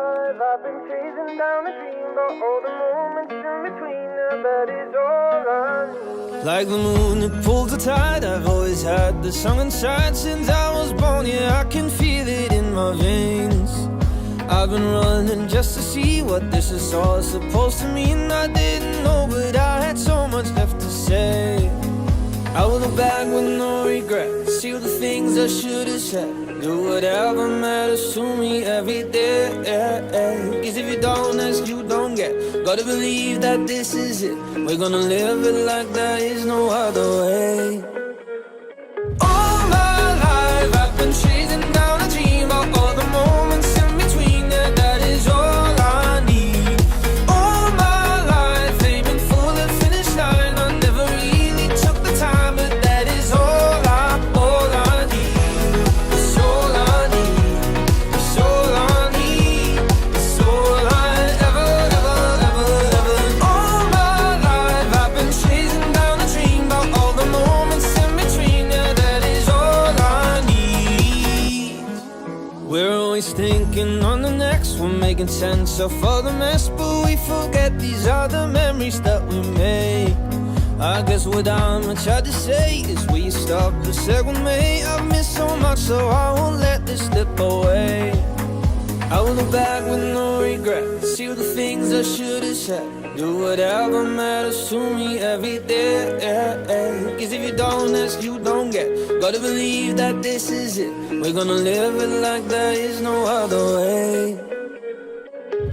life I've been chasing down a dream, but all the moments in between, that is all I need. Like the moon that pulls the tide, I've always had the song inside since I was born. Yeah, I can feel it in my veins. I've been running just to see what this is all supposed to mean. I didn't know, but I had so much left to say. I will look back with no regret, see all the things I should have said, do whatever matters to me every day. Cause if you don't ask, you don't get. Gotta believe that this is it. We're gonna live it like there is no other way. All my life I've been chasing down a dream, of all the moments in between, yeah, that is all I need. All my life aiming for the finish line, I never really took the time, but that is all I need. It's all I need. It's all I need. It's all I ever. All my life I've been chasing down a dream, about all the moments in between, yeah, that is all I need. We're always thinking on the next one, making sense of all the mess, but we forget these are the memories that we made. I guess what I'm trying to say is, will you stop a second, mate? I've missed so much, so I won't let this slip away. I will look back with no regret, see all the things I should have said, do whatever matters to me every day. Cause if you don't ask, you don't get. Gotta believe that this is it. We're gonna live it like there is no other way.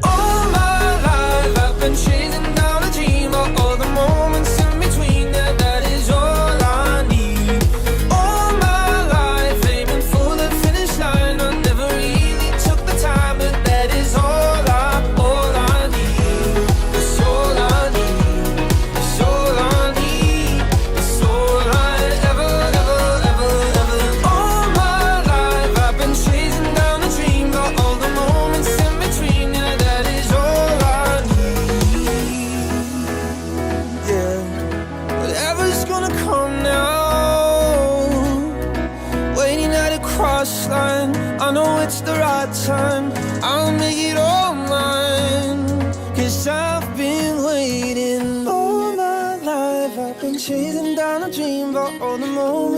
All my life I've been chasing down a dream, of all the moments in between, yeah, that is all I need. All my life aiming for the finish line, I never really took the time, but that is all I need. It's all I need. It's all I need. It's all I ever. All my life I've been chasing down a dream, but all the moments in between, yeah, that is all I need. Yeah, whatever's gonna come now, waiting at a cross line. I know it's the right time, I'll make it all mine. Cause I've been waiting all my life. I've been chasing down a dream, but all the moments